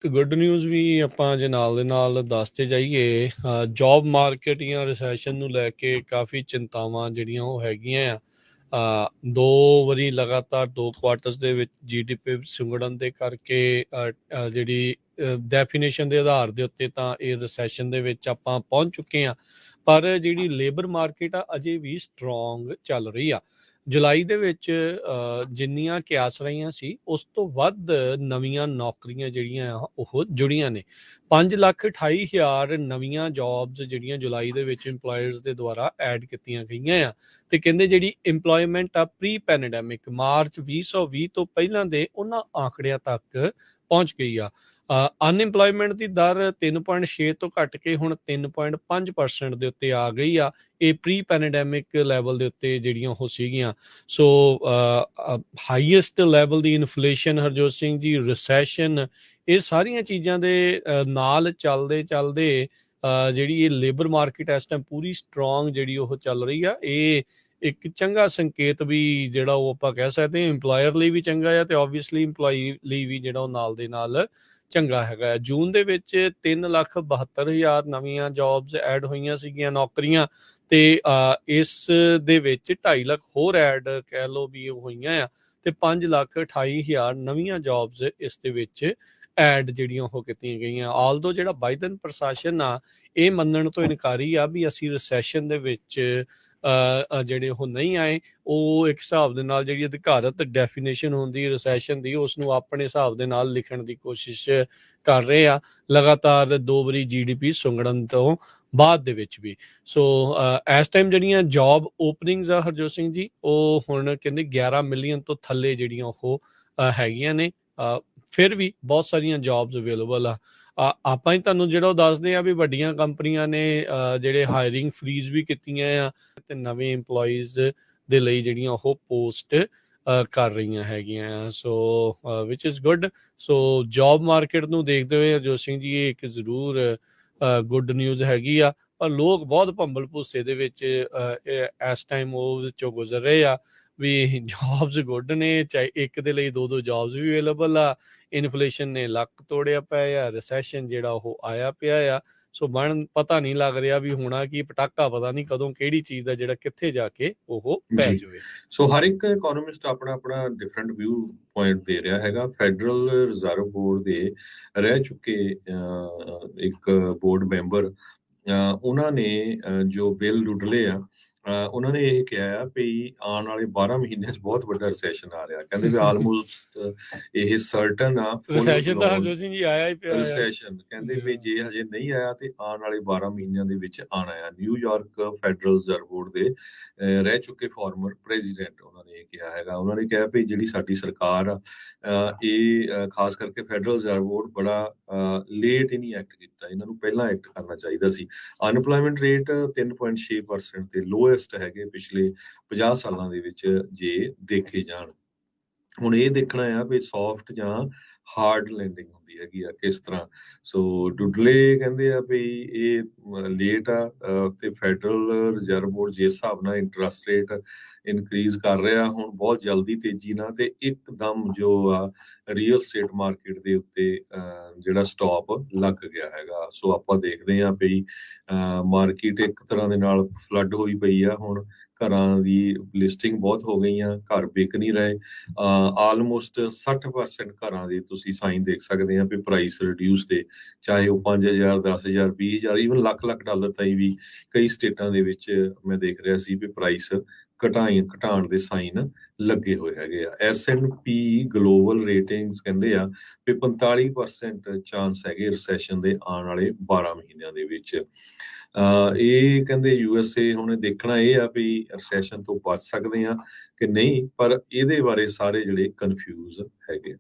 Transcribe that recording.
Good news ਵੀ ਆਪਾਂ ਜੇ ਨਾਲ ਦੇ ਨਾਲ ਦੱਸਦੇ ਜਾਈਏ। ਜੌਬ ਮਾਰਕੀਟ ਜਾਂ ਰਿਸੈਸ਼ਨ ਨੂੰ ਲੈ ਕੇ ਕਾਫੀ ਚਿੰਤਾਵਾਂ ਜਿਹੜੀਆਂ ਉਹ ਹੈਗੀਆਂ ਆ। 2 ਵਾਰੀ ਲਗਾਤਾਰ 2 ਕੁਆਰਟਰਸ ਦੇ ਵਿੱਚ GDP ਸੁੰਗੜਨ ਦੇ ਕਰਕੇ ਜਿਹੜੀ ਡੈਫੀਨੇਸ਼ਨ ਦੇ ਆਧਾਰ ਦੇ ਉੱਤੇ ਤਾਂ ਇਹ ਰਿਸੈਸ਼ਨ ਦੇ ਵਿੱਚ ਆਪਾਂ ਪਹੁੰਚ ਚੁੱਕੇ ਹਾਂ। ਪਰ ਜਿਹੜੀ ਲੇਬਰ ਮਾਰਕੀਟ ਆ ਅਜੇ ਵੀ ਸਟਰੋਂਗ ਚੱਲ ਰਹੀ ਆ। ਜੁਲਾਈ ਦੇ ਵਿੱਚ ਜਿੰਨੀਆਂ ਕਿਆਸ ਰਹੀਆਂ ਸੀ ਉਸ ਤੋਂ ਵੱਧ ਨਵੀਆਂ ਨੌਕਰੀਆਂ ਜਿਹੜੀਆਂ ਆ ਉਹ ਜੁੜੀਆਂ ਨੇ। 5,28,000 ਨਵੀਆਂ ਜੌਬਸ ਜਿਹੜੀਆਂ ਜੁਲਾਈ ਦੇ ਵਿੱਚ ਇੰਪਲਾਇਰਸ ਦੇ ਦੁਆਰਾ ਐਡ ਕੀਤੀਆਂ ਗਈਆਂ ਆ। ਤੇ ਕਹਿੰਦੇ ਜਿਹੜੀ ਇੰਪਲੋਇਮੈਂਟ ਆ ਪ੍ਰੀ ਪੈਂਡੈਮਿਕ ਮਾਰਚ 2020 ਤੋਂ ਪਹਿਲਾਂ ਦੇ ਉਹਨਾਂ ਆંકੜਿਆਂ ਤੱਕ ਪਹੁੰਚ ਗਈ ਆ। ਅਨਇੰਪਲੋਇਮੈਂਟ ਦੀ ਦਰ 3.6 ਤੋਂ ਘਟ ਕੇ ਹੁਣ 3.5% ਦੇ ਉੱਤੇ ਆ ਗਈ ਆ। ਇਹ ਪ੍ਰੀ ਪੈਂਡੈਮਿਕ ਲੈਵਲ ਦੇ ਉੱਤੇ ਜਿਹੜੀਆਂ ਉਹ ਸੀਗੀਆਂ। ਸੋ ਹਾਈਐਸਟ ਲੈਵਲ ਦੀ ਇਨਫਲੇਸ਼ਨ, ਹਰਜੋਤ ਸਿੰਘ ਜੀ, ਰਿਸੈਸ਼ਨ, ਇਹ ਸਾਰੀਆਂ ਚੀਜ਼ਾਂ ਦੇ ਨਾਲ ਚੱਲਦੇ ਜਿਹੜੀ ਇਹ ਲੇਬਰ ਮਾਰਕੀਟ ਇਸ ਟਾਈਮ ਪੂਰੀ ਸਟਰੋਂਗ ਜਿਹੜੀ ਉਹ ਚੱਲ ਰਹੀ ਆ। ਇਹ ਇੱਕ ਚੰਗਾ ਸੰਕੇਤ ਵੀ ਜਿਹੜਾ ਉਹ ਆਪਾਂ ਕਹਿ ਸਕਦੇ ਹਾਂ, ਇੰਪਲਾਇਰ ਲਈ ਵੀ ਚੰਗਾ ਆ ਤੇ ਓਬਵੀਅਸਲੀ ਇੰਪਲਾਈ ਲਈ ਵੀ ਜਿਹੜਾ ਉਹ ਨਾਲ ਦੇ ਨਾਲ ਚੰਗਾ ਹੈਗਾ। ਜੂਨ ਦੇ ਵਿੱਚ 3,72,000 ਨਵੀਆਂ ਜੌਬਸ ਐਡ ਹੋਈਆਂ ਸੀਗੀਆਂ, ਨੌਕਰੀਆਂ, ਤੇ ਇਸ ਦੇ ਵਿੱਚ 2.5 ਲੱਖ ਹੋਰ ਐਡ ਕਹਿ ਲਓ ਵੀ ਉਹ ਹੋਈਆਂ ਆ ਤੇ 5,28,000 ਨਵੀਆਂ ਜੌਬਸ ਇਸ ਦੇ ਵਿੱਚ ਐਡ ਜਿਹੜੀਆਂ ਉਹ ਕੀਤੀਆਂ ਗਈਆਂ। ਆਲਦੋ ਜਿਹੜਾ ਬਾਈਡਨ ਪ੍ਰਸ਼ਾਸਨ ਆ ਇਹ ਮੰਨਣ ਤੋਂ ਇਨਕਾਰੀ ਆ ਵੀ ਅਸੀਂ ਰਿਸੈਸ਼ਨ ਦੇ ਵਿੱਚ ਜਿਹੜੇ ਉਹ ਨਹੀਂ ਆਏ। ਉਹ ਇੱਕ ਹਿਸਾਬ ਦੇ ਨਾਲ ਜਿਹੜੀ ਅਧਿਕਾਰਤ ਡੈਫੀਨੇਸ਼ਨ ਹੁੰਦੀ ਰਿਸੈਸ਼ਨ ਦੀ ਉਸ ਨੂੰ ਆਪਣੇ ਹਿਸਾਬ ਦੇ ਨਾਲ ਲਿਖਣ ਦੀ ਕੋਸ਼ਿਸ਼ ਕਰ ਰਹੇ ਆ, ਲਗਾਤਾਰ 2 ਵਾਰੀ GDP ਸੁੰਗੜਨ ਤੋਂ ਬਾਅਦ ਦੇ ਵਿੱਚ ਵੀ। ਸੋ ਇਸ ਟਾਈਮ ਜਿਹੜੀਆਂ ਜੌਬ ਓਪਨਿੰਗਸ ਆ ਹਰਜੋਤ ਸਿੰਘ ਜੀ, ਉਹ ਹੁਣ ਕਹਿੰਦੇ 11 ਮਿਲੀਅਨ ਤੋਂ ਥੱਲੇ ਜਿਹੜੀਆਂ ਉਹ ਹੈਗੀਆਂ ਨੇ। ਫਿਰ ਵੀ ਬਹੁਤ ਸਾਰੀਆਂ ਜੌਬਸ ਅਵੇਲੇਬਲ ਆ। ਆਪਾਂ ਹੀ ਤੁਹਾਨੂੰ ਜਿਹੜਾ ਉਹ ਦੱਸਦੇ ਆ ਵੀ ਵੱਡੀਆਂ ਕੰਪਨੀਆਂ ਨੇ ਜਿਹੜੇ ਹਾਇਰਿੰਗ ਫਰੀਜ਼ ਵੀ ਕੀਤੀਆਂ ਆ ਤੇ ਨਵੇਂ EMPLOYEES ਦੇ ਲਈ ਜਿਹੜੀਆਂ ਉਹ ਪੋਸਟ ਕਰ ਰਹੀਆਂ ਹੈਗੀਆਂ ਆ। So which is good. So job market ਨੂੰ ਦੇਖਦੇ ਹੋਏ ਹਰਜੋਤ ਸਿੰਘ ਜੀ ਇਹ ਇੱਕ ਜ਼ਰੂਰ ਗੁੱਡ ਨਿਊਜ਼ ਹੈਗੀ ਆ। ਪਰ ਲੋਕ ਬਹੁਤ ਭੰਬਲ ਭੁੱਸੇ ਦੇ ਵਿੱਚ ਇਸ ਟਾਈਮ ਉਹ ਵਿੱਚੋਂ ਗੁਜ਼ਰ ਰਹੇ ਆ ਵੀ ਜੌਬਸ ਗੁੱਡ ਨੇ, ਚਾਹੇ ਇੱਕ ਦੇ ਲਈ 2-2 ਜੌਬਸ ਵੀ ਅਵੇਲੇਬਲ ਆ। ਇਨਫਲੇਸ਼ਨ ਨੇ ਲੱਕ ਤੋੜਿਆ ਪਿਆ ਆ, ਰਿਸੈਸ਼ਨ ਜਿਹੜਾ ਉਹ ਆਇਆ ਪਿਆ ਆ। ਸੋ ਪਤਾ ਨਹੀਂ ਲੱਗ ਰਿਹਾ ਵੀ ਹੋਣਾ ਕੀ, ਪਟਾਕਾ ਪਤਾ ਨਹੀਂ ਕਦੋਂ ਕਿਹੜੀ ਚੀਜ਼ ਦਾ ਜਿਹੜਾ ਕਿੱਥੇ ਜਾ ਕੇ ਉਹ ਪੈ ਜਾਵੇ। ਸੋ ਹਰ ਇੱਕ ਇਕਨੋਮਿਸਟ ਆਪਣਾ ਆਪਣਾ ਡਿਫਰੈਂਟ ਵਿਊ ਪੁਆਇੰਟ ਦੇ ਰਿਹਾ ਹੈਗਾ। ਫੈਡਰਲ ਰਿਜ਼ਰਵ ਬੋਰਡ ਦੇ ਰਹਿ ਚੁੱਕੇ ਇੱਕ ਬੋਰਡ ਮੈਂਬਰ, ਉਹਨਾਂ ਨੇ ਜੋ ਬਿੱਲ ਲੁੱਟਲੇ ਆ, ਉਹਨਾਂ ਨੇ ਇਹ ਕਿਹਾ ਆ ਵੀ ਆਉਣ ਵਾਲੇ 12 ਮਹੀਨਿਆਂ 'ਚ ਬਹੁਤ ਵੱਡਾ ਰਿਸੈਸ਼ਨ ਆ ਰਿਹਾ। ਕਹਿੰਦੇ ਵੀ ਆਲਮੋਸਟ ਇਹ ਸਰਟਨ ਆ ਰਿਸੈਸ਼ਨ ਤਾਂ ਹਰਜੋਤ ਸਿੰਘ ਜੀ ਆਇਆ ਹੀ ਪਿਆ। ਰਿਸੈਸ਼ਨ ਕਹਿੰਦੇ ਵੀ ਜੇ ਹਜੇ ਨਹੀਂ ਆਇਆ ਤੇ ਆਉਣ ਵਾਲੇ 12 ਮਹੀਨਿਆਂ ਦੇ ਵਿੱਚ ਆਣਾ ਆ। ਨਿਊਯਾਰਕ ਫੈਡਰਲ ਰਿਜ਼ਰਵ ਬੋਰਡ ਦੇ ਰਹਿ ਚੁੱਕੇ ਫਾਰਮਰ ਪ੍ਰੈਜ਼ੀਡੈਂਟ ਉਹਨਾਂ ਨੇ ਇਹ ਕਿਹਾ ਹੈਗਾ। ਉਹਨਾਂ ਨੇ ਕਿਹਾ ਵੀ ਜਿਹੜੀ ਸਾਡੀ ਸਰਕਾਰ ਆ ਇਹ ਖਾਸ ਕਰਕੇ ਫੈਡਰਲ ਰਿਜ਼ਰਵ ਬੋਰਡ ਬੜਾ ਲੇਟ ਨਹੀਂ ਐਕਟ ਕੀਤਾ, ਇਹਨਾਂ ਨੂੰ ਪਹਿਲਾਂ ਐਕਟ ਕਰਨਾ ਚਾਹੀਦਾ ਸੀ। ਅਨਪਲਾਇਮੈਂਟ ਰੇਟ 3.6% ਤੇ ਲੋਐਸਟ ਹੈਗੇ ਪਿਛਲੇ 50 ਸਾਲਾਂ ਦੇ ਵਿੱਚ ਜੇ ਦੇਖੇ ਜਾਣ। ਹੁਣ ਇਹ ਦੇਖਣਾ ਆ ਵੀ ਸੌਫਟ ਜਾਂ ਹਾਰਡ ਲੈਂਡਿੰਗ ਹੁੰਦੀ ਹੈਗੀ ਆ ਕਿਸ ਤਰ੍ਹਾਂ। ਸੋ ਡੁਡਲੇ ਕਹਿੰਦੇ ਆ ਵੀ ਇਹ ਲੇਟ ਆ ਤੇ ਫੈਡਰਲ ਰਿਜ਼ਰਵ ਬੋਰਡ ਜਿਸ ਹਿਸਾਬ ਨਾਲ ਇੰਟਰਸਟ ਰੇਟ ਇਨਕਰੀਜ਼ ਕਰ ਰਿਹਾ ਹੁਣ ਬਹੁਤ ਜਲਦੀ ਤੇਜ਼ੀ ਨਾਲ, ਤੇ ਇੱਕਦਮ ਜੋ ਆ ਰੀਅਲ ਸਟੇਟ ਮਾਰਕੀਟ ਦੇ ਉੱਤੇ ਜਿਹੜਾ ਸਟਾਪ ਲੱਗ ਗਿਆ ਹੈਗਾ। ਸੋ ਆਪਾਂ ਦੇਖਦੇ ਹਾਂ ਵੀ ਮਾਰਕੀਟ ਇੱਕ ਤਰ੍ਹਾਂ ਦੇ ਨਾਲ ਫਲੱਡ ਹੋਈ ਪਈ ਆ। ਹੁਣ ਘਰਾਂ ਦੀ ਲਿਸਟਿੰਗ ਬਹੁਤ ਹੋ ਗਈਆਂ, ਘਰ ਵਿਕ ਨਹੀਂ ਰਹੇ। ਆਲਮੋਸਟ 60% ਘਰਾਂ ਦੇ ਤੁਸੀਂ ਸਾਈਨ ਦੇਖ ਸਕਦੇ ਆ ਵੀ ਪ੍ਰਾਈਸ ਰਿਡਿਊਸ ਦੇ, ਚਾਹੇ ਉਹ 5,000, 10,000, 20,000, ਈਵਨ ਲੱਖ ਡਾਲਰ ਤਾਈਂ ਵੀ ਕਈ ਸਟੇਟਾਂ ਦੇ ਵਿੱਚ ਮੈਂ ਦੇਖ ਰਿਹਾ ਸੀ ਵੀ ਪ੍ਰਾਈਸ ਘਟਾਉਣ ਦੇ ਸਾਈਨ ਲੱਗੇ ਹੋਏ ਹੈਗੇ ਆ। S&P ਗਲੋਬਲ ਰੇਟਿੰਗਸ ਕਹਿੰਦੇ ਆ ਵੀ 45% ਚਾਂਸ ਹੈਗੇ ਰਿਸੈਸ਼ਨ ਦੇ ਆਉਣ ਵਾਲੇ 12 ਮਹੀਨਿਆਂ ਦੇ ਵਿੱਚ। ਇਹ ਕਹਿੰਦੇ USA ਹੁਣ ਦੇਖਣਾ ਇਹ ਆ ਵੀ ਰਿਸੈਸ਼ਨ ਤੋਂ ਬਚ ਸਕਦੇ ਆ ਕਿ ਨਹੀਂ, ਪਰ ਇਹਦੇ ਬਾਰੇ ਸਾਰੇ ਜਿਹੜੇ ਕਨਫਿਊਜ਼ ਹੈਗੇ।